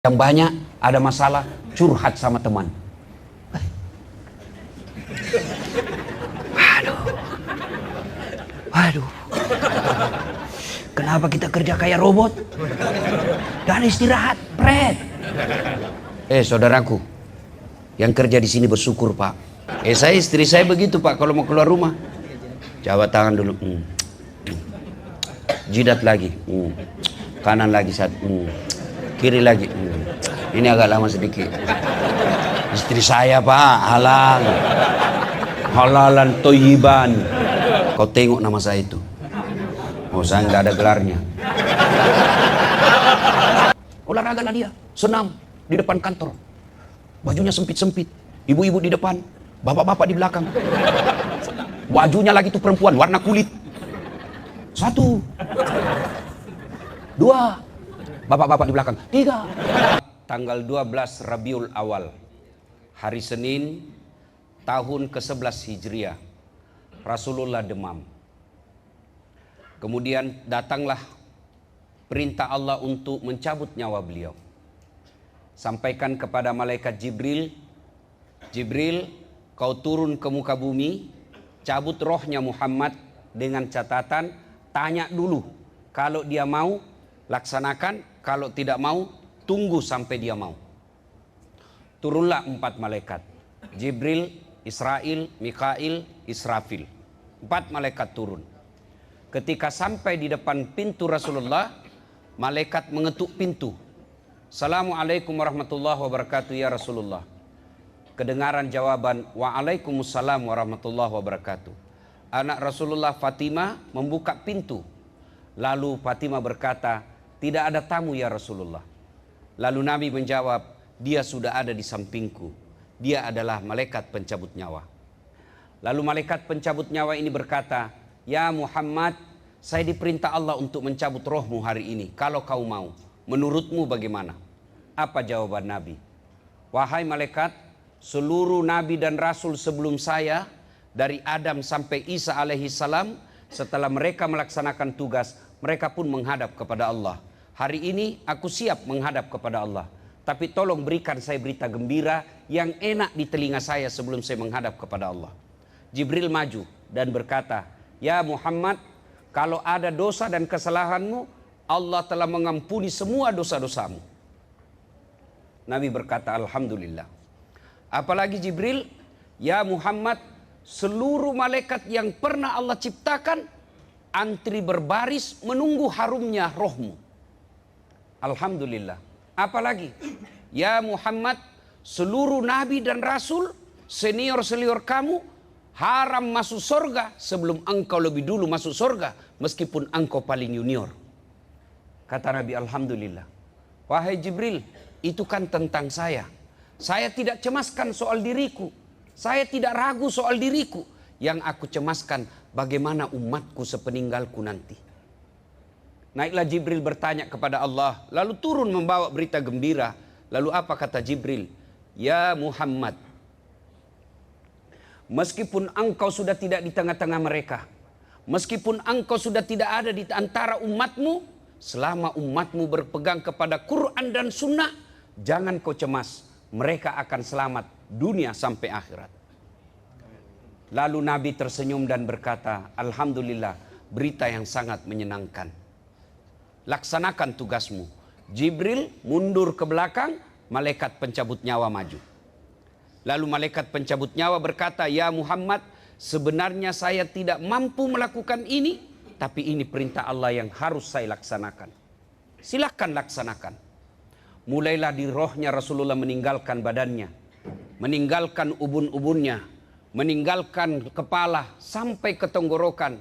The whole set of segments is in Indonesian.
Yang banyak ada masalah curhat sama teman. Waduh. Kenapa kita kerja kayak robot? Dan istirahat, pret. Saudaraku, yang kerja di sini bersyukur, Pak. Istri saya begitu, Pak, kalau mau keluar rumah. Jabat tangan dulu. Jidat lagi. Kanan lagi satu. Kiri lagi. Ini agak lama sedikit. Istri saya, Pak, halal. Halalan toyiban. Kau tengok nama saya itu. Oh, saya nggak ada gelarnya. Olahraga lah dia, senam di depan kantor. Bajunya sempit-sempit. Ibu-ibu di depan, bapak-bapak di belakang. Bajunya lagi tuh perempuan, warna kulit. 1, 2, bapak-bapak di belakang. 3. Tanggal 12 Rabiul Awal, hari Senin, tahun ke-11 Hijriah, Rasulullah demam. Kemudian datanglah perintah Allah untuk mencabut nyawa beliau. Sampaikan kepada malaikat Jibril, Jibril, kau turun ke muka bumi, cabut rohnya Muhammad dengan catatan, tanya dulu. Kalau dia mau, laksanakan. Kalau tidak mau, tunggu sampai dia mau. Turunlah 4 malaikat. Jibril, Israel, Mikail, Israfil. 4 malaikat turun. Ketika sampai di depan pintu Rasulullah, malaikat mengetuk pintu. Assalamualaikum warahmatullahi wabarakatuh ya Rasulullah. Kedengaran jawaban, Waalaikumsalam warahmatullahi wabarakatuh. Anak Rasulullah Fatimah membuka pintu. Lalu Fatimah berkata, tidak ada tamu ya Rasulullah. Lalu Nabi menjawab, dia sudah ada di sampingku. Dia adalah malaikat pencabut nyawa. Lalu malaikat pencabut nyawa ini berkata, ya Muhammad, saya diperintah Allah untuk mencabut rohmu hari ini. Kalau kau mau, menurutmu bagaimana? Apa jawaban Nabi? Wahai malaikat, seluruh Nabi dan Rasul sebelum saya, dari Adam sampai Isa alaihi salam, setelah mereka melaksanakan tugas, mereka pun menghadap kepada Allah. Hari ini aku siap menghadap kepada Allah. Tapi tolong berikan saya berita gembira yang enak di telinga saya sebelum saya menghadap kepada Allah. Jibril maju dan berkata, ya Muhammad, kalau ada dosa dan kesalahanmu, Allah telah mengampuni semua dosa-dosamu. Nabi berkata, alhamdulillah. Apalagi Jibril, ya Muhammad, seluruh malaikat yang pernah Allah ciptakan, antri berbaris menunggu harumnya rohmu. Alhamdulillah. Apalagi, ya Muhammad, seluruh nabi dan rasul, senior-senior kamu, haram masuk surga sebelum engkau lebih dulu masuk surga, meskipun engkau paling junior. Kata Nabi, alhamdulillah. Wahai Jibril, itu kan tentang saya. Saya tidak cemaskan soal diriku. Saya tidak ragu soal diriku. Yang aku cemaskan, bagaimana umatku sepeninggalku nanti. Naiklah Jibril bertanya kepada Allah, lalu turun membawa berita gembira. Lalu apa kata Jibril? Ya Muhammad, meskipun engkau sudah tidak di tengah-tengah mereka, meskipun engkau sudah tidak ada di antara umatmu, selama umatmu berpegang kepada Quran dan Sunnah, jangan kau cemas, mereka akan selamat dunia sampai akhirat. Lalu Nabi tersenyum dan berkata, alhamdulillah, berita yang sangat menyenangkan. Laksanakan tugasmu. Jibril mundur ke belakang, malaikat pencabut nyawa maju. Lalu malaikat pencabut nyawa berkata, ya Muhammad, sebenarnya saya tidak mampu melakukan ini, tapi ini perintah Allah yang harus saya laksanakan. Silakan laksanakan. Mulailah di rohnya Rasulullah meninggalkan badannya, meninggalkan ubun-ubunnya, meninggalkan kepala sampai ke tenggorokan.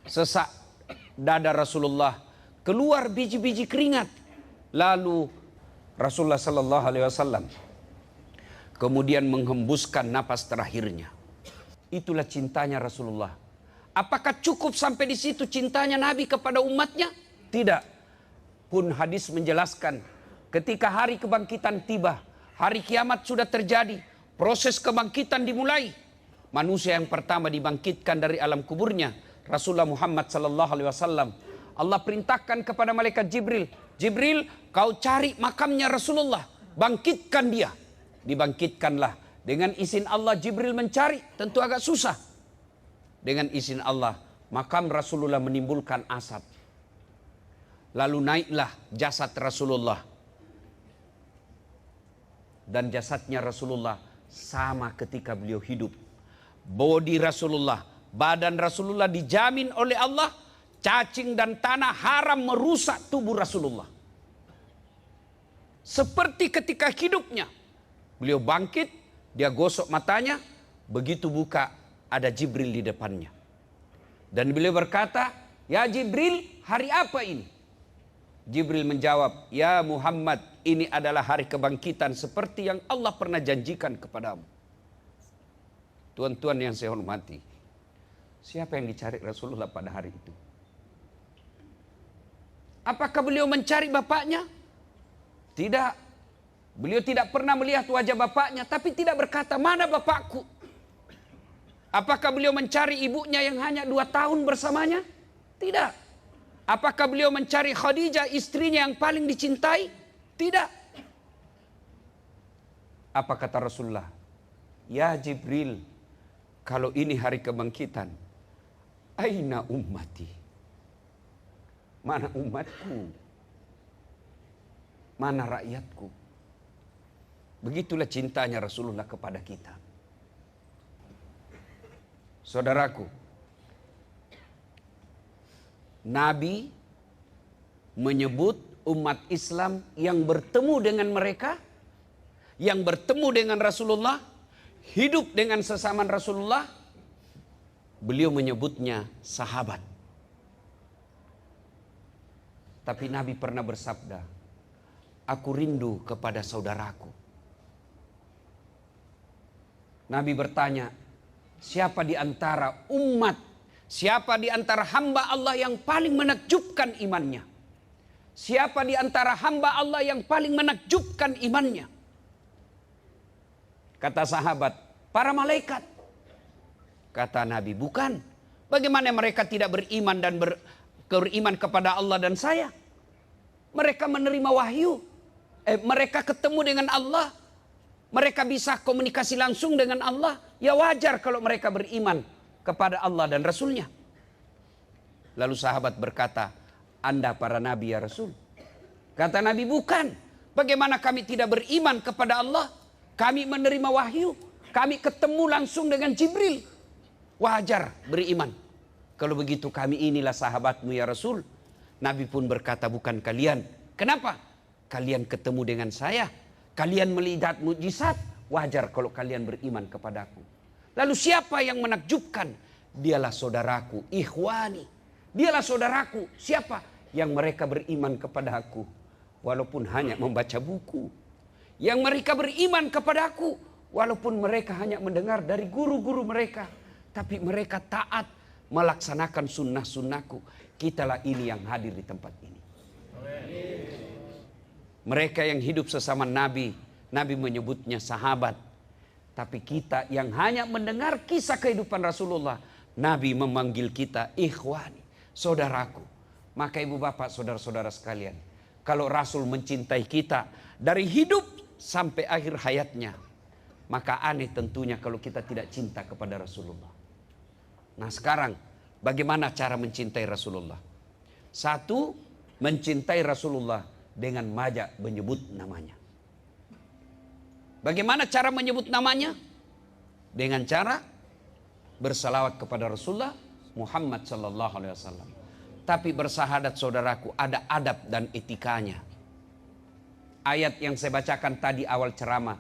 Sesak dada Rasulullah, keluar biji-biji keringat. Lalu Rasulullah sallallahu alaihi wasallam kemudian menghembuskan napas terakhirnya. Itulah cintanya Rasulullah. Apakah cukup sampai di situ cintanya Nabi kepada umatnya? Tidak. Pun hadis menjelaskan, ketika hari kebangkitan tiba, hari kiamat sudah terjadi, proses kebangkitan dimulai. Manusia yang pertama dibangkitkan dari alam kuburnya, Rasulullah Muhammad sallallahu alaihi wasallam. Allah perintahkan kepada malaikat Jibril, Jibril, kau cari makamnya Rasulullah, bangkitkan dia. Dibangkitkanlah. Dengan izin Allah Jibril mencari, tentu agak susah. Dengan izin Allah, makam Rasulullah menimbulkan asap. Lalu naiklah jasad Rasulullah. Dan jasadnya Rasulullah sama ketika beliau hidup. Bodi Rasulullah, badan Rasulullah dijamin oleh Allah, cacing dan tanah haram merusak tubuh Rasulullah. Seperti ketika hidupnya. Beliau bangkit, dia gosok matanya, begitu buka ada Jibril di depannya. Dan beliau berkata, "Ya Jibril, hari apa ini?" Jibril menjawab, "Ya Muhammad, ini adalah hari kebangkitan seperti yang Allah pernah janjikan kepadamu." Tuan-tuan yang saya hormati, siapa yang dicari Rasulullah pada hari itu? Apakah beliau mencari bapaknya? Tidak. Beliau tidak pernah melihat wajah bapaknya, tapi tidak berkata, "Mana bapakku?" Apakah beliau mencari ibunya yang hanya 2 tahun bersamanya? Tidak. Apakah beliau mencari Khadijah, istrinya yang paling dicintai? Tidak. Apa kata Rasulullah? "Ya Jibril, kalau ini hari kebangkitan, aina ummati? Mana umatku? Mana rakyatku?" Begitulah cintanya Rasulullah kepada kita. Saudaraku, Nabi menyebut umat Islam yang bertemu dengan mereka, yang bertemu dengan Rasulullah, hidup dengan sesama Rasulullah, beliau menyebutnya sahabat. Tapi Nabi pernah bersabda, "Aku rindu kepada saudaraku." Nabi bertanya, siapa di antara umat, siapa di antara hamba Allah yang paling menakjubkan imannya? Siapa di antara hamba Allah yang paling menakjubkan imannya? Kata sahabat, para malaikat. Kata Nabi, bukan. Bagaimana mereka tidak beriman dan beriman kepada Allah dan saya? Mereka menerima wahyu. Mereka ketemu dengan Allah. Mereka bisa komunikasi langsung dengan Allah. Ya wajar kalau mereka beriman kepada Allah dan Rasulnya. Lalu sahabat berkata, Anda para Nabi ya Rasul. Kata Nabi, bukan. Bagaimana kami tidak beriman kepada Allah? Kami menerima wahyu. Kami ketemu langsung dengan Jibril. Wajar beriman. Kalau begitu kami inilah sahabatmu ya Rasul. Nabi pun berkata, bukan kalian. Kenapa? Kalian ketemu dengan saya. Kalian melihat mukjizat. Wajar kalau kalian beriman kepadaku. Lalu siapa yang menakjubkan? Dialah saudaraku, ikhwani. Dialah saudaraku. Siapa? Yang mereka beriman kepada aku. Walaupun hanya membaca buku. Yang mereka beriman kepada aku. Walaupun mereka hanya mendengar dari guru-guru mereka. Tapi mereka taat melaksanakan sunnah-sunnahku. Kitalah ini yang hadir di tempat ini. Mereka yang hidup sesama Nabi. Nabi menyebutnya sahabat. Tapi kita yang hanya mendengar kisah kehidupan Rasulullah. Nabi memanggil kita ikhwani. Saudaraku. Maka ibu bapak saudara-saudara sekalian. Kalau Rasul mencintai kita dari hidup sampai akhir hayatnya. Maka aneh tentunya kalau kita tidak cinta kepada Rasulullah. Nah sekarang bagaimana cara mencintai Rasulullah? Satu, mencintai Rasulullah dengan majak menyebut namanya. Bagaimana cara menyebut namanya? Dengan cara bersalawat kepada Rasulullah Muhammad sallallahu alaihi wasallam. Tapi bersahadat saudaraku, ada adab dan etikanya. Ayat yang saya bacakan tadi awal ceramah.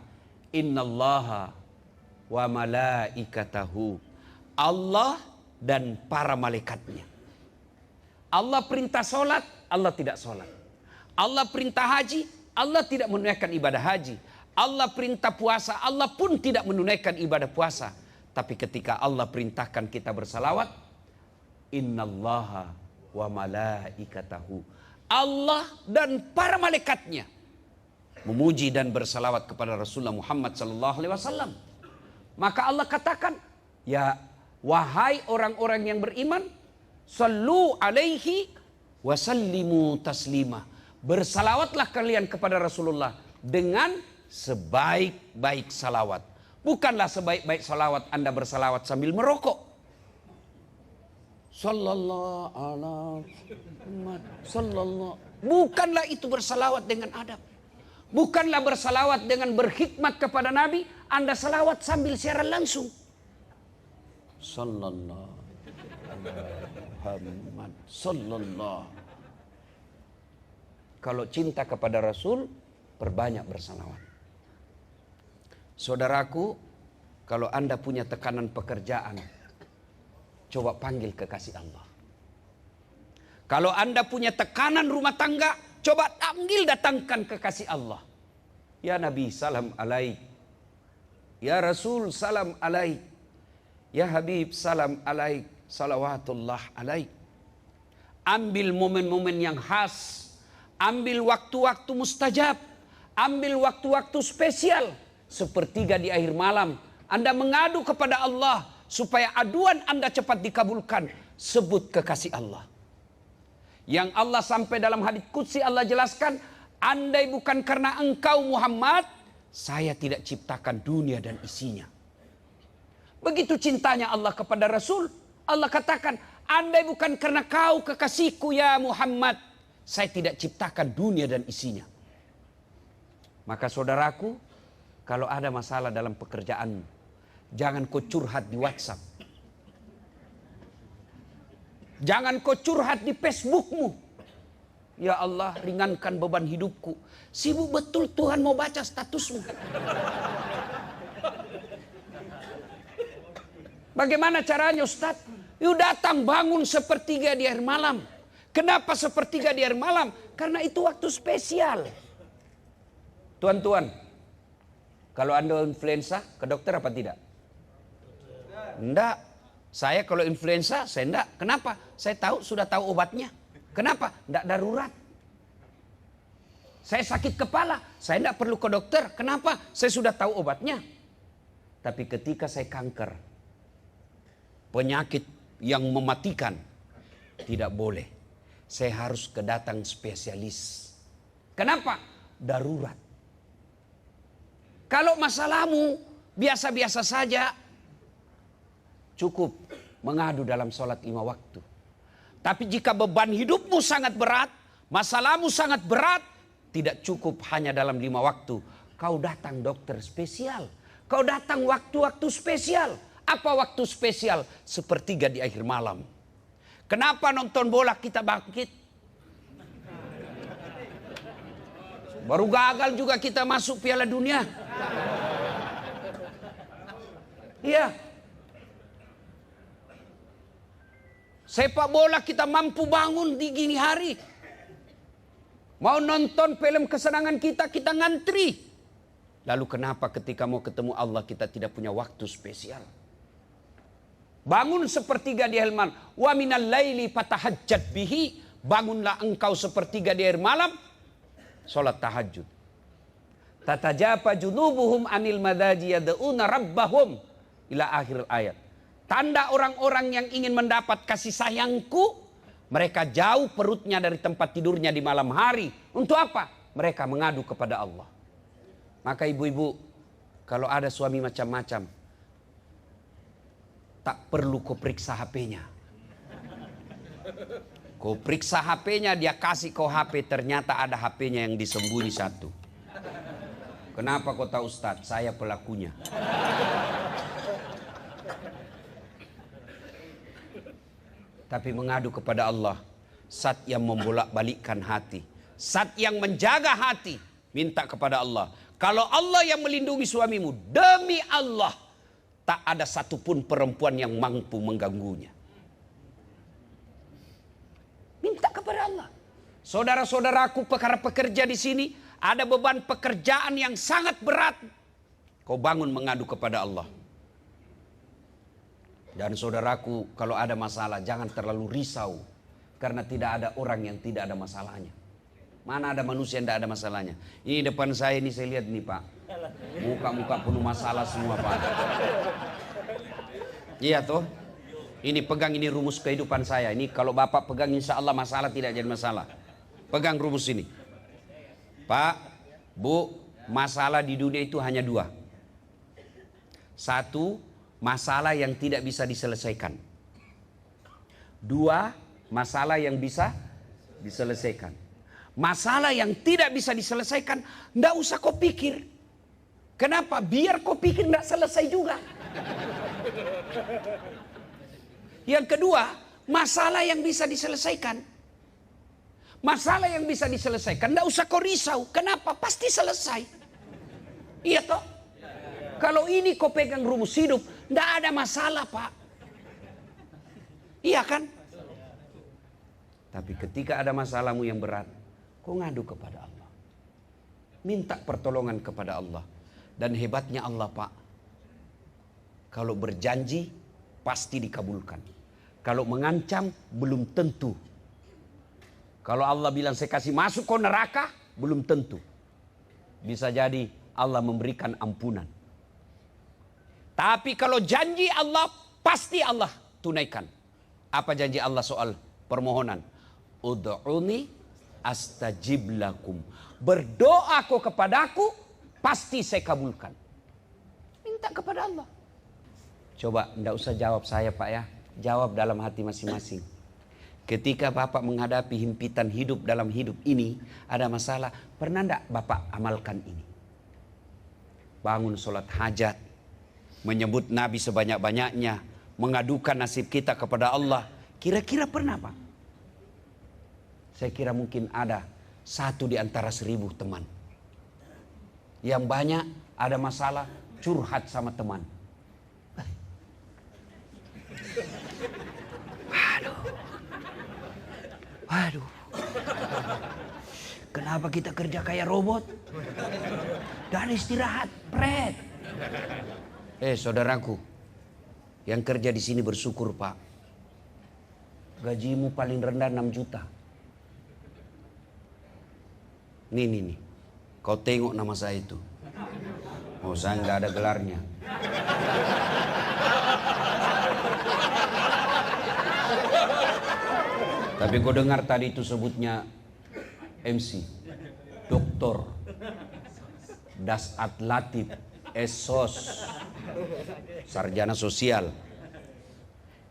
Innallaha wa malaikatahu. Allah dan para malaikatnya. Allah perintah solat, Allah tidak solat. Allah perintah haji, Allah tidak menunaikan ibadah haji. Allah perintah puasa, Allah pun tidak menunaikan ibadah puasa. Tapi ketika Allah perintahkan kita bersalawat, innallaha wa malaikatahu. Allah dan para malaikatnya memuji dan bersalawat kepada Rasulullah Muhammad sallallahu alaihi wasallam. Maka Allah katakan, ya wahai orang-orang yang beriman, sallu alaihi wa sallimu taslima. Bersalawatlah kalian kepada Rasulullah dengan sebaik-baik salawat. Bukanlah sebaik-baik salawat Anda bersalawat sambil merokok. Sallallahu alaihi wasallam. Bukanlah itu bersalawat dengan adab. Bukanlah bersalawat dengan berkhidmat kepada Nabi. Anda salawat sambil siaran langsung. Sallallahu Muhammad sallallahu. Kalau cinta kepada Rasul, perbanyak bersalawat. Saudaraku, kalau Anda punya tekanan pekerjaan, coba panggil kekasih Allah. Kalau Anda punya tekanan rumah tangga, coba datangkan kekasih Allah. Ya Nabi, salam alaik. Ya Rasul, salam alaik. Ya Habib, salam alaik. Salawatullah alaik. Ambil momen-momen yang khas. Ambil waktu-waktu mustajab. Ambil waktu-waktu spesial. Sepertiga di akhir malam. Anda mengadu kepada Allah. Supaya aduan Anda cepat dikabulkan. Sebut kekasih Allah. Yang Allah sampai dalam hadits qudsi Allah jelaskan. Andai bukan karena engkau Muhammad, saya tidak ciptakan dunia dan isinya. Begitu cintanya Allah kepada Rasul. Allah katakan, andai bukan karena kau kekasihku ya Muhammad, saya tidak ciptakan dunia dan isinya. Maka saudaraku, kalau ada masalah dalam pekerjaanmu, jangan kau curhat di WhatsApp. Jangan kau curhat di Facebookmu. Ya Allah, ringankan beban hidupku. Sibuk betul Tuhan mau baca statusmu. Bagaimana caranya Ustaz? Yuk datang bangun sepertiga di akhir malam. Kenapa sepertiga di akhir malam? Karena itu waktu spesial. Tuan-tuan, kalau Anda influenza, ke dokter apa tidak? Enggak. Saya kalau influenza, saya enggak. Kenapa? Saya sudah tahu obatnya. Kenapa? Enggak darurat. Saya sakit kepala, saya enggak perlu ke dokter. Kenapa? Saya sudah tahu obatnya. Tapi ketika saya kanker, penyakit yang mematikan, tidak boleh. Saya harus kedatang spesialis. Kenapa? Darurat. Kalau masalahmu biasa-biasa saja, cukup mengadu dalam sholat 5 waktu. Tapi jika beban hidupmu sangat berat, masalahmu sangat berat, tidak cukup hanya dalam 5 waktu. Kau datang dokter spesial. Kau datang waktu-waktu spesial. Apa waktu spesial? Sepertiga di akhir malam. Kenapa nonton bola kita bangkit? Baru gagal juga kita masuk Piala Dunia. Iya. Sepak bola kita mampu bangun di gini hari. Mau nonton film kesenangan kita ngantri. Lalu kenapa ketika mau ketemu Allah kita tidak punya waktu spesial? Bangun sepertiga di akhir malam. Wa minal laili fatahajjat bihi. Bangunlah engkau sepertiga di akhir malam. Salat tahajud. Tatajafa junubuhum anil madaji yad'una rabbahum. Ila akhir ayat. Tanda orang-orang yang ingin mendapat kasih sayangku. Mereka jauh perutnya dari tempat tidurnya di malam hari. Untuk apa? Mereka mengadu kepada Allah. Maka ibu-ibu, kalau ada suami macam-macam, tak perlu kau periksa HP-nya. Kau periksa HP-nya, dia kasih kau HP, ternyata ada HP-nya yang disembunyi satu. Kenapa kau tahu Ustaz? Saya pelakunya. Tapi mengadu kepada Allah, saat yang membolak-balikkan hati, saat yang menjaga hati, minta kepada Allah. Kalau Allah yang melindungi suamimu, demi Allah, tak ada satupun perempuan yang mampu mengganggunya. Minta kepada Allah. Saudara-saudaraku, perkara pekerja di sini, ada beban pekerjaan yang sangat berat. Kau bangun mengadu kepada Allah. Dan saudaraku, kalau ada masalah jangan terlalu risau. Karena tidak ada orang yang tidak ada masalahnya. Mana ada manusia yang tidak ada masalahnya. Ini depan saya ini saya lihat nih Pak. Muka-muka penuh masalah semua Pak. Iya toh. Ini pegang, ini rumus kehidupan saya. Ini kalau Bapak pegang insya Allah masalah tidak jadi masalah. Pegang rumus ini. Pak, Bu, masalah di dunia itu hanya dua. Satu, masalah yang tidak bisa diselesaikan. Dua, masalah yang bisa diselesaikan. Masalah yang tidak bisa diselesaikan, ndak usah kau pikir. Kenapa? Biar kau pikir ndak selesai juga. Yang kedua, masalah yang bisa diselesaikan. Masalah yang bisa diselesaikan, ndak usah kau risau. Kenapa? Pasti selesai. Iya toh? Kalau ini kau pegang rumus hidup, ndak ada masalah, Pak. Iya kan? Tapi ketika ada masalahmu yang berat, kau ngadu kepada Allah. Minta pertolongan kepada Allah. Dan hebatnya Allah, Pak, kalau berjanji pasti dikabulkan. Kalau mengancam belum tentu. Kalau Allah bilang saya kasih masuk kau neraka, belum tentu. Bisa jadi Allah memberikan ampunan. Tapi kalau janji Allah, pasti Allah tunaikan. Apa janji Allah soal permohonan? Ud'uni astajib lakum. Berdoa kau kepadaku, pasti saya kabulkan. Minta kepada Allah. Coba enggak usah jawab saya, Pak, ya. Jawab dalam hati masing-masing. Ketika Bapak menghadapi himpitan hidup dalam hidup ini, ada masalah, pernah enggak Bapak amalkan ini? Bangun sholat hajat, menyebut Nabi sebanyak-banyaknya, mengadukan nasib kita kepada Allah. Kira-kira pernah, Pak? Saya kira mungkin ada 1 di antara 1000 teman. Yang banyak ada masalah, curhat sama teman. Waduh. Kenapa kita kerja kayak robot? Dan istirahat, pret. Saudaraku, yang kerja di sini bersyukur, Pak. Gajimu paling rendah 6 juta. Nih. Kau tengok nama saya itu. Oh, saya nggak ada gelarnya. Tapi kau dengar tadi itu sebutnya MC, Doktor, Dasat Latif, SOS, Sarjana Sosial,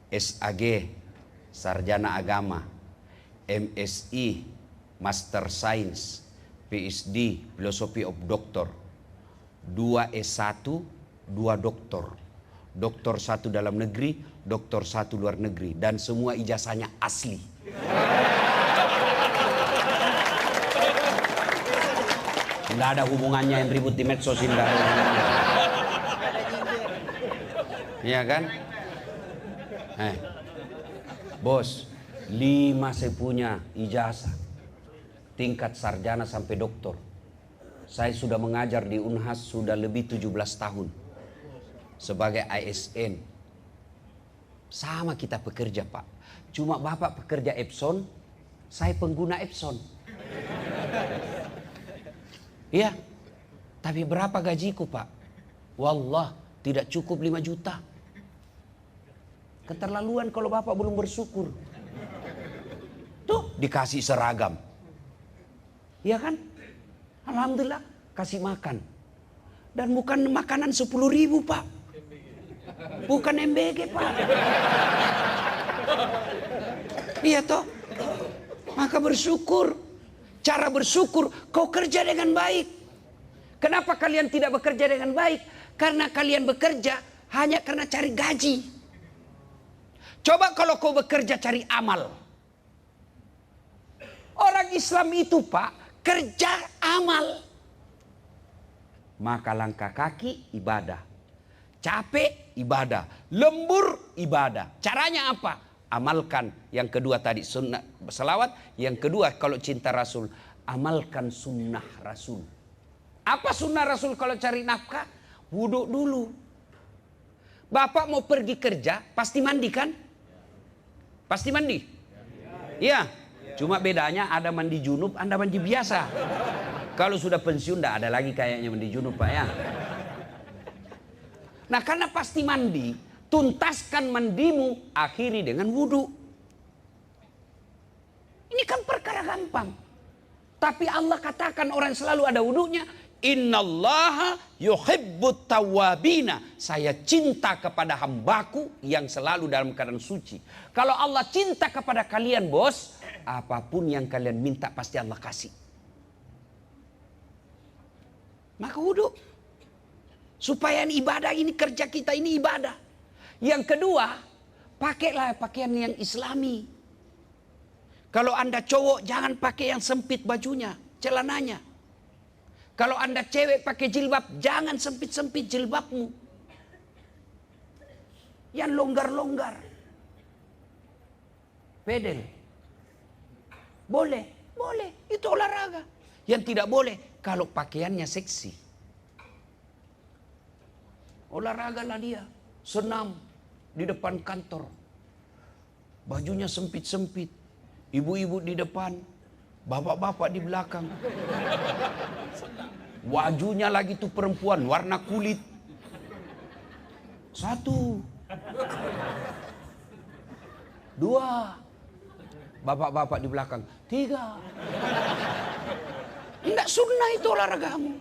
SAG, Sarjana Agama, MSI, Master Science, PhD, Philosophy of Doctor, 2 S1, 2 doktor, doktor 1 dalam negeri, doktor 1 luar negeri, dan semua ijazahnya asli. Nggak ada hubungannya yang ribut di medsos ini. Iya kan? Bos, 5 saya punya ijazah, tingkat sarjana sampai doktor. Saya sudah mengajar di Unhas sudah lebih 17 tahun sebagai ASN. Sama kita pekerja, Pak. Cuma Bapak pekerja Epson, saya pengguna Epson. Iya. Tapi berapa gajiku, Pak? Wallah, tidak cukup 5 juta. Keterlaluan kalau Bapak belum bersyukur. Tuh, dikasih seragam. Iya kan? Alhamdulillah, kasih makan. Dan bukan makanan 10.000, Pak. Bukan MBG, Pak. Iya toh? Maka bersyukur. Cara bersyukur, kau kerja dengan baik. Kenapa kalian tidak bekerja dengan baik? Karena kalian bekerja hanya karena cari gaji. Coba kalau kau bekerja cari amal. Orang Islam itu, Pak, kerja amal. Maka langkah kaki ibadah, capek ibadah, lembur ibadah. Caranya apa? Amalkan yang kedua tadi sunnah selawat. Yang kedua kalau cinta Rasul, amalkan sunnah Rasul. Apa sunnah Rasul kalau cari nafkah? Wudhu dulu. Bapak mau pergi kerja pasti mandi kan? Pasti mandi? Iya. Cuma bedanya ada mandi junub, Anda mandi biasa. Kalau sudah pensiun tidak ada lagi kayaknya mandi junub, Pak, ya. Nah, karena pasti mandi, tuntaskan mandimu, akhiri dengan wudhu. Ini kan perkara gampang. Tapi Allah katakan orang selalu ada wudunya. Innallaha yuhibbut tawwabina. Saya cinta kepada hambaku yang selalu dalam keadaan suci. Kalau Allah cinta kepada kalian bos, apapun yang kalian minta pasti Allah kasih. Maka wudu. Supaya ibadah ini, kerja kita ini ibadah. Yang kedua, pakailah pakaian yang islami. Kalau Anda cowok jangan pakai yang sempit bajunya, celananya. Kalau Anda cewek pakai jilbab, jangan sempit-sempit jilbabmu. Yang longgar-longgar. Pedal. Boleh, boleh. Itu olahraga. Yang tidak boleh, kalau pakaiannya seksi. Olahragalah dia. Senam di depan kantor. Bajunya sempit-sempit. Ibu-ibu di depan. Bapak-bapak di belakang. Wajunya lagi tuh perempuan warna kulit. 1 2 bapak-bapak di belakang. 3 Enggak sunnah itu olahragamu.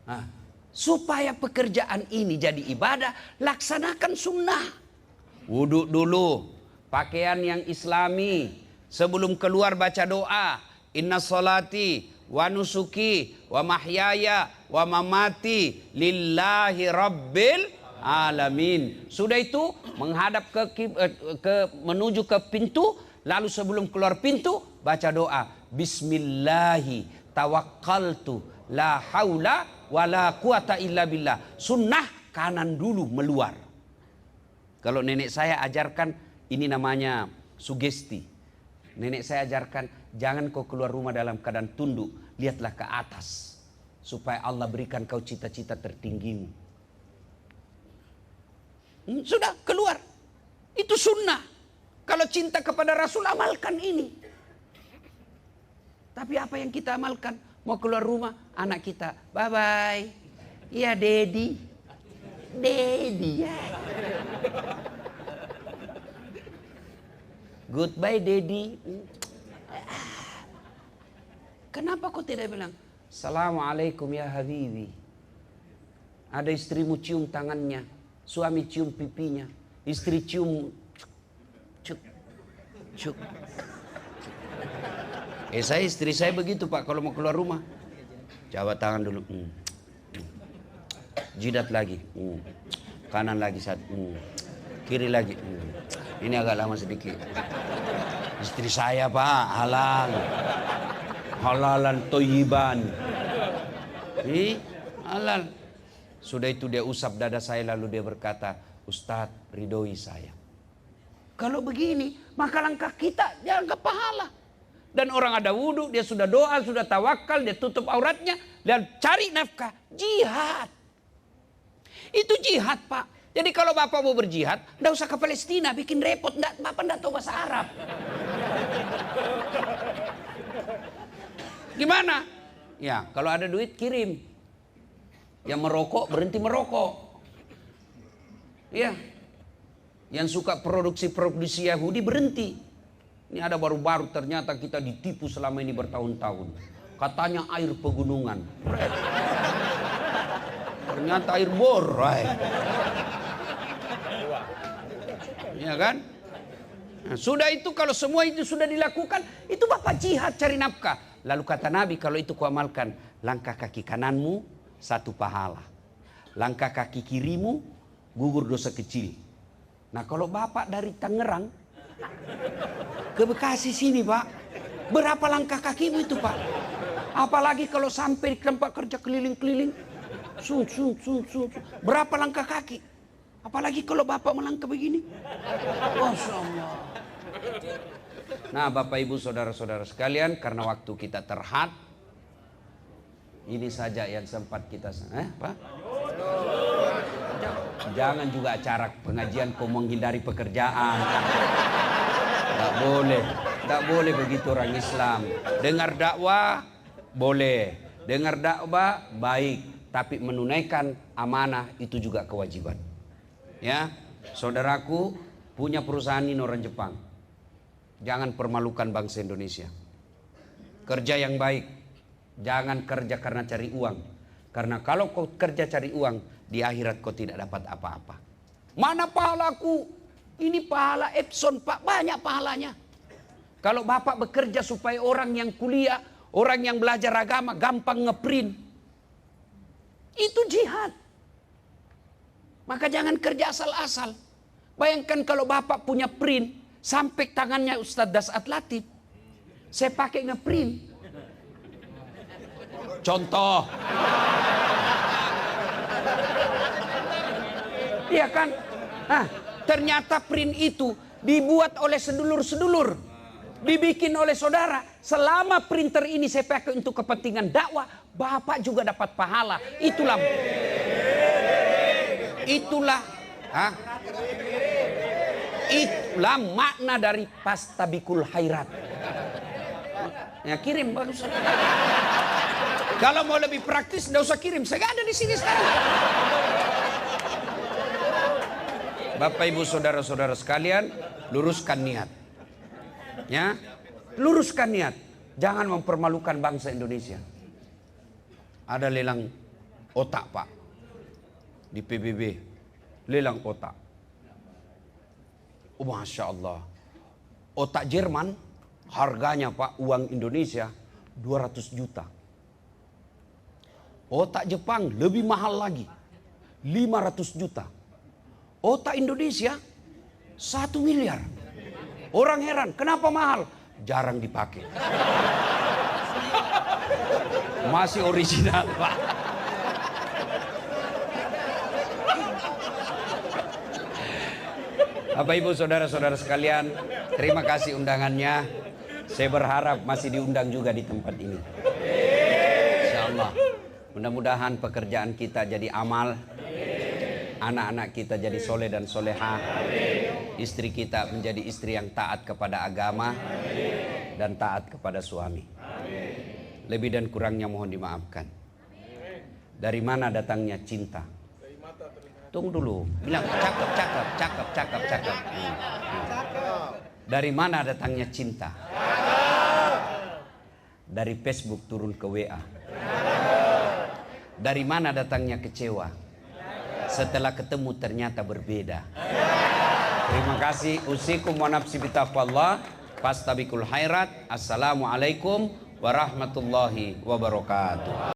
Nah, supaya pekerjaan ini jadi ibadah, laksanakan sunnah. Wudhu dulu, pakaian yang islami. Sebelum keluar baca doa. Inna salati wa nusuki wa mahyaya wa mamati lillahi rabbil alamin. Sudah itu menghadap menuju ke pintu, lalu sebelum keluar pintu baca doa. Bismillahi tawakkaltu la haula wala quwata illa billah. Sunnah kanan dulu meluar. Kalau nenek saya ajarkan ini namanya sugesti. Nenek saya ajarkan, jangan kau keluar rumah dalam keadaan tunduk. Lihatlah ke atas. Supaya Allah berikan kau cita-cita tertinggimu. Sudah, keluar. Itu sunnah. Kalau cinta kepada Rasul, amalkan ini. Tapi apa yang kita amalkan? Mau keluar rumah, anak kita, bye-bye. Iya, Dedi. Dedi ya. Goodbye Daddy. Kenapa kau tidak bilang Assalamualaikum ya Habibi? Ada istrimu cium tangannya, suami cium pipinya, istri cium cuk cuk. Istri saya begitu Pak, kalau mau keluar rumah jabat tangan dulu, jidat lagi, kanan lagi kiri lagi. Ini agak lama sedikit. Istri saya Pak, halalan toyiban. Halal. Sudah itu dia usap dada saya lalu dia berkata, Ustadz ridhoi saya. Kalau begini, maka langkah kita dianggap pahala. Dan orang ada wudhu, dia sudah doa, sudah tawakal, dia tutup auratnya, dan cari nafkah. Jihad. Itu jihad Pak. Jadi kalau Bapak mau berjihad, enggak usah ke Palestina, bikin repot. Bapak enggak tahu bahasa Arab. Gimana? Ya, kalau ada duit kirim. Yang merokok, berhenti merokok. Ya. Yang suka produksi Yahudi, berhenti. Ini ada baru-baru, ternyata kita ditipu selama ini bertahun-tahun. Katanya air pegunungan. Ternyata air bor. Ya kan? Nah, sudah itu kalau semua itu sudah dilakukan, itu Bapak jihad cari nafkah. Lalu kata Nabi, kalau itu kau amalkan, langkah kaki kananmu 1 pahala. Langkah kaki kirimu gugur dosa kecil. Nah kalau Bapak dari Tangerang ke Bekasi sini Pak, berapa langkah kakimu itu Pak? Apalagi kalau sampai di tempat kerja keliling-keliling, berapa langkah kaki? Apalagi kalau Bapak melangkah begini. Masya Allah. Nah Bapak Ibu Saudara-saudara sekalian, karena waktu kita terhad, ini saja yang sempat kita Pak? Jangan juga acara pengajian kau menghindari pekerjaan. Tidak boleh begitu orang Islam. Dengar dakwah boleh, dengar dakwah baik, tapi menunaikan amanah itu juga kewajiban. Ya, saudaraku punya perusahaan ini orang Jepang. Jangan permalukan bangsa Indonesia. Kerja yang baik. Jangan kerja karena cari uang. Karena kalau kau kerja cari uang, di akhirat kau tidak dapat apa-apa. Mana pahalaku? Ini pahala Epson, Pak. Banyak pahalanya. Kalau Bapak bekerja supaya orang yang kuliah, orang yang belajar agama gampang ngeprint, itu jihad. Maka jangan kerja asal-asal. Bayangkan kalau Bapak punya print, sampai tangannya Ustadz Dasat Latif. Saya pakai ngeprint. Contoh. Iya kan? Nah, ternyata print itu dibuat oleh sedulur-sedulur. Dibikin oleh saudara. Selama printer ini saya pakai untuk kepentingan dakwah, Bapak juga dapat pahala. Itulah makna dari pastabikul khairat. Ya kirim bagus. Kalau mau lebih praktis, tidak usah kirim. Saya ada di sini sekarang. Bapak Ibu saudara-saudara sekalian, luruskan niat. Ya, luruskan niat. Jangan mempermalukan bangsa Indonesia. Ada lelang otak, Pak, di PBB. Lelang otak. Oh, Masya Allah. Otak Jerman, harganya Pak, uang Indonesia 200 juta. Otak Jepang lebih mahal lagi, 500 juta. Otak Indonesia 1 miliar. Orang heran, kenapa mahal? Jarang dipakai. Masih original, Pak. Bapak Ibu saudara-saudara sekalian, terima kasih undangannya. Saya berharap masih diundang juga di tempat ini. Insyaallah. Mudah-mudahan pekerjaan kita jadi amal. Anak-anak kita jadi soleh dan soleha. Istri kita menjadi istri yang taat kepada agama dan taat kepada suami. Lebih dan kurangnya mohon dimaafkan. Dari mana datangnya cinta? Tunggu dulu. Bilang cakep. Dari mana datangnya cinta? Dari Facebook turun ke WA. Dari mana datangnya kecewa? Setelah ketemu ternyata berbeda. Terima kasih. Usikum wa nafsi bitaqwallah. Fastabikul khairat. Assalamualaikum warahmatullahi wabarakatuh.